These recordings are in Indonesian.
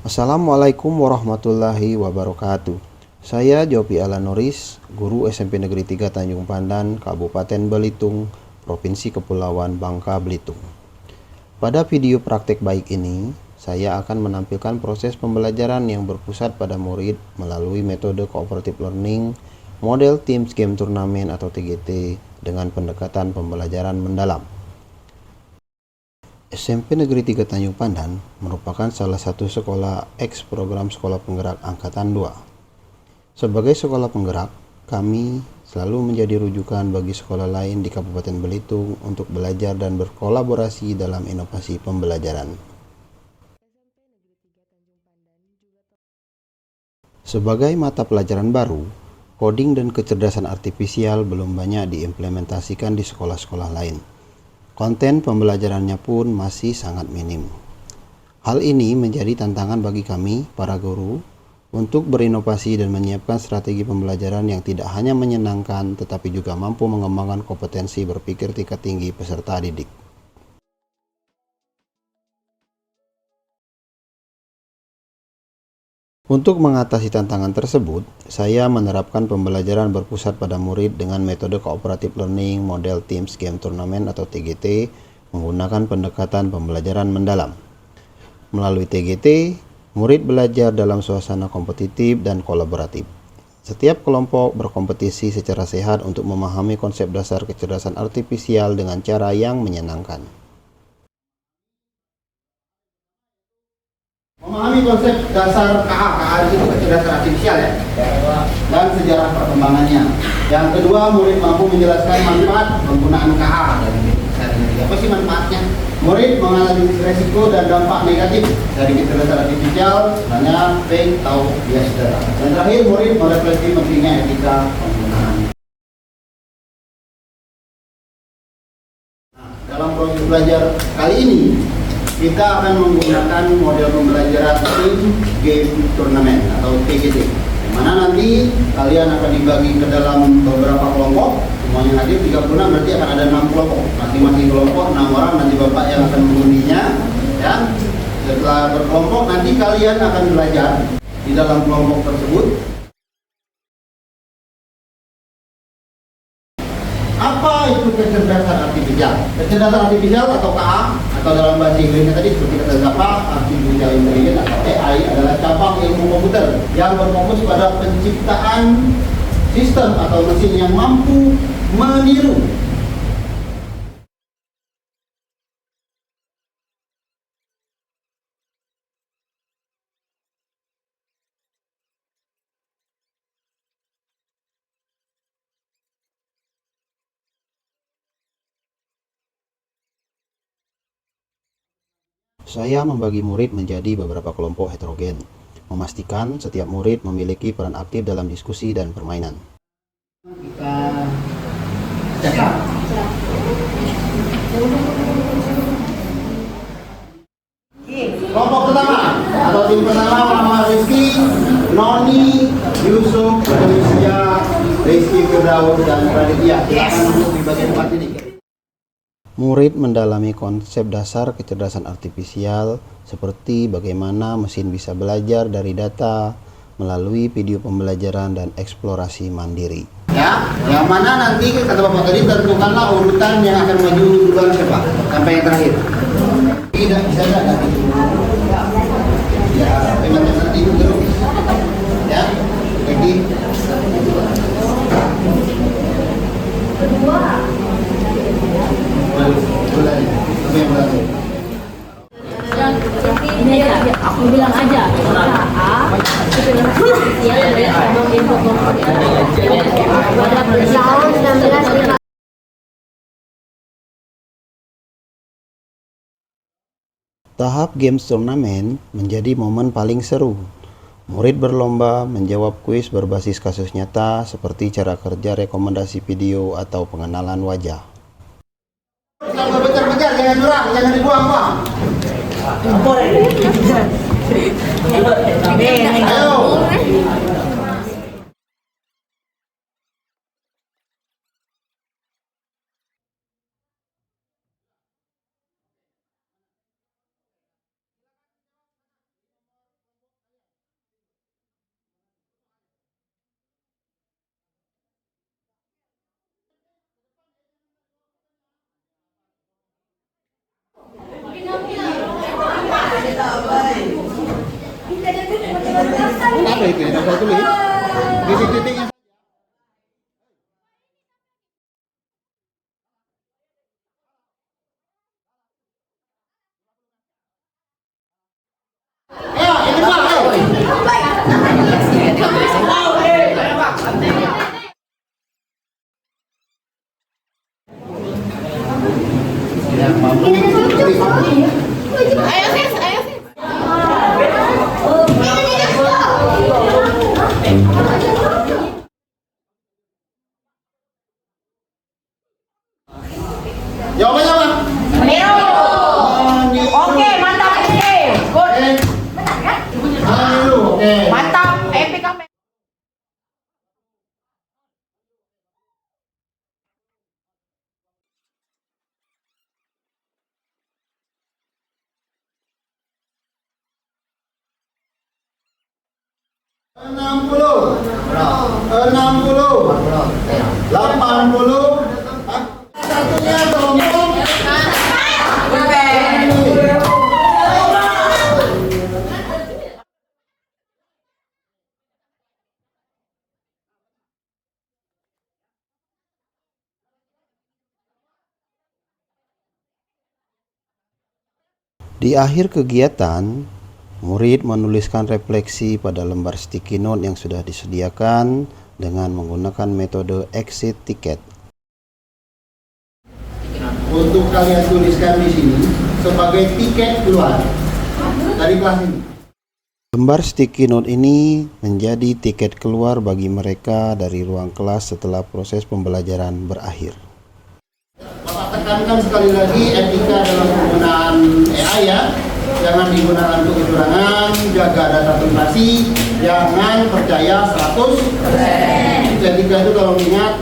Assalamualaikum warahmatullahi wabarakatuh. Saya Jopi Alanuris, guru SMP Negeri 3 Tanjung Pandan, Kabupaten Belitung, Provinsi Kepulauan Bangka Belitung. Pada video praktek baik ini, saya akan menampilkan proses pembelajaran yang berpusat pada murid melalui metode Cooperative Learning, model Teams Game Turnamen atau TGT, dengan pendekatan pembelajaran mendalam. SMP Negeri 3 Tanjung Pandan merupakan salah satu sekolah X program Sekolah Penggerak Angkatan 2. Sebagai sekolah penggerak, kami selalu menjadi rujukan bagi sekolah lain di Kabupaten Belitung untuk belajar dan berkolaborasi dalam inovasi pembelajaran. Sebagai mata pelajaran baru, coding dan kecerdasan artifisial belum banyak diimplementasikan di sekolah-sekolah lain. Konten pembelajarannya pun masih sangat minim. Hal ini menjadi tantangan bagi kami, para guru, untuk berinovasi dan menyiapkan strategi pembelajaran yang tidak hanya menyenangkan, tetapi juga mampu mengembangkan kompetensi berpikir tingkat tinggi peserta didik. Untuk mengatasi tantangan tersebut, saya menerapkan pembelajaran berpusat pada murid dengan metode Cooperative Learning model Teams Game Turnamen atau TGT menggunakan pendekatan pembelajaran mendalam. Melalui TGT, murid belajar dalam suasana kompetitif dan kolaboratif. Setiap kelompok berkompetisi secara sehat untuk memahami konsep dasar kecerdasan artifisial dengan cara yang menyenangkan. Memahami konsep dasar KA itu kecerdasan artifisial ya, dan sejarah perkembangannya. Yang kedua, murid mampu menjelaskan manfaat penggunaan KA. Apa sih manfaatnya? Murid menganalisis resiko dan dampak negatif dari kecerdasan artifisial, hanya fake atau bias data. Dan terakhir, murid merefleksi pentingnya etika penggunaan. Dalam proses belajar kali ini, kita akan menggunakan model pembelajaran Team Game Turnamen atau TGT, di mana nanti kalian akan dibagi ke dalam beberapa kelompok. Semuanya hadir 36, berarti akan ada 6 kelompok. Masing-masing kelompok 6 orang, nanti bapak yang akan mengundinya. Ya, setelah berkelompok nanti kalian akan belajar di dalam kelompok tersebut. Apa itu kecerdasan artifisial? Kecerdasan artifisial atau KA atau dalam bahasa Inggrisnya tadi seperti kata Zapa, Artificial Intelligence atau AI adalah cabang ilmu komputer yang berfokus pada penciptaan sistem atau mesin yang mampu meniru Saya membagi murid menjadi beberapa kelompok heterogen, memastikan setiap murid memiliki peran aktif dalam diskusi dan permainan. kita cekak. Kelompok pertama atau tim pertama nama Rizky, Noni, Yusuf, Indonesia, Rizky Firdaus dan Raditya. Silakan untuk di bagian depan ini. Murid mendalami konsep dasar kecerdasan artifisial seperti bagaimana mesin bisa belajar dari data melalui video pembelajaran dan eksplorasi mandiri. Ya, yang mana nanti kata Bapak tadi tentukanlah urutan yang akan maju duluan siapa sampai yang terakhir. Tidak bisa ada. Ya, memang nanti itu terus. Ya, jadi kedua. Ini aja, aku bilang aja Tahap Games Turnamen menjadi momen paling seru. Murid berlomba menjawab kuis berbasis kasus nyata seperti cara kerja rekomendasi video atau pengenalan wajah. Kalau becar-becar jangan curang, jangan dibuang-buang. Ayo. Apa itu? Yang saya tulis? Titik-titiknya. Ayo, yang kedua, ayo. Jawabannya apa? Meniru. Oke, mantap. Oke, good. Meniru, oke. Mantap. Epic apa? Enam puluh, 80, satunya sombong. Di akhir kegiatan, murid menuliskan refleksi pada lembar sticky note yang sudah disediakan dengan menggunakan metode exit ticket. Untuk kalian tuliskan di sini sebagai tiket keluar dari kelas ini. Lembar sticky note ini menjadi tiket keluar bagi mereka dari ruang kelas setelah proses pembelajaran berakhir. Bapak tekankan sekali lagi etika dalam penggunaan AI ya. Jangan digunakan untuk kecurangan, jaga data privasi, jangan percaya 100%. Etika itu tolong ingat.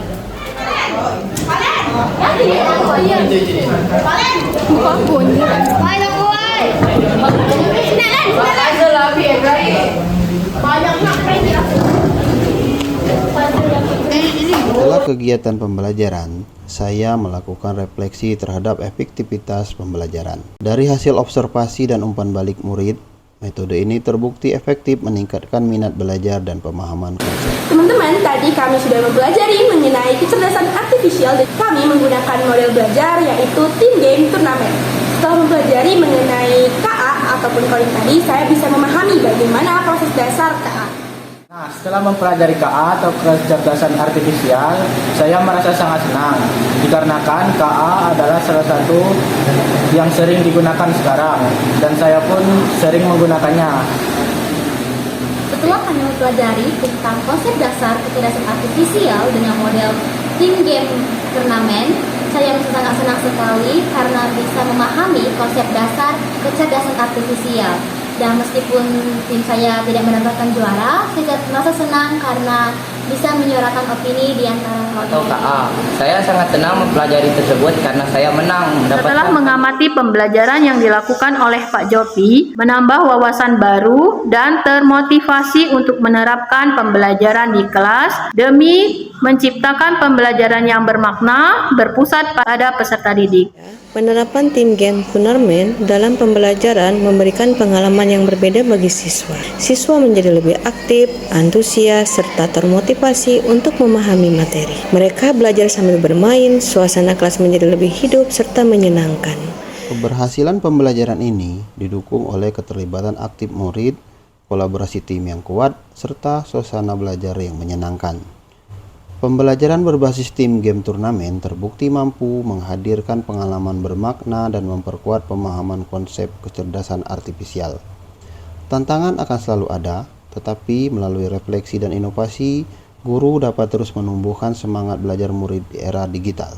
Setelah kegiatan pembelajaran, saya melakukan refleksi terhadap efektivitas pembelajaran. Dari hasil observasi dan umpan balik murid, metode ini terbukti efektif meningkatkan minat belajar dan pemahaman konsep. Teman-teman, tadi kami sudah mempelajari mengenai kecerdasan artifisial dan kami menggunakan model belajar yaitu Team Game Turnamen. Setelah mempelajari mengenai KA ataupun coding tadi, saya bisa memahami bagaimana proses dasar KA. Nah, setelah mempelajari KA atau kecerdasan artifisial, saya merasa sangat senang dikarenakan KA adalah salah satu yang sering digunakan sekarang dan saya pun sering menggunakannya. Setelah kami mempelajari tentang konsep dasar kecerdasan artifisial dengan model Team Game Turnamen, saya sangat senang sekali karena bisa memahami konsep dasar kecerdasan artifisial. Dan meskipun tim saya tidak mendapatkan juara, saya merasa senang karena bisa menyuarakan opini di antara atau KA. Saya sangat senang mempelajari tersebut karena saya menang mendapatkan. Setelah mengamati pembelajaran yang dilakukan oleh Pak Jopi, menambah wawasan baru dan termotivasi untuk menerapkan pembelajaran di kelas demi menciptakan pembelajaran yang bermakna berpusat pada peserta didik. Penerapan tim game Turnamen dalam pembelajaran memberikan pengalaman yang berbeda bagi siswa. Siswa menjadi lebih aktif, antusias, serta termotivasi untuk memahami materi. Mereka belajar sambil bermain, suasana kelas menjadi lebih hidup serta menyenangkan. Keberhasilan pembelajaran ini didukung oleh keterlibatan aktif murid, kolaborasi tim yang kuat, serta suasana belajar yang menyenangkan. Pembelajaran berbasis tim game turnamen terbukti mampu menghadirkan pengalaman bermakna dan memperkuat pemahaman konsep kecerdasan artifisial. Tantangan akan selalu ada, tetapi melalui refleksi dan inovasi, guru dapat terus menumbuhkan semangat belajar murid di era digital.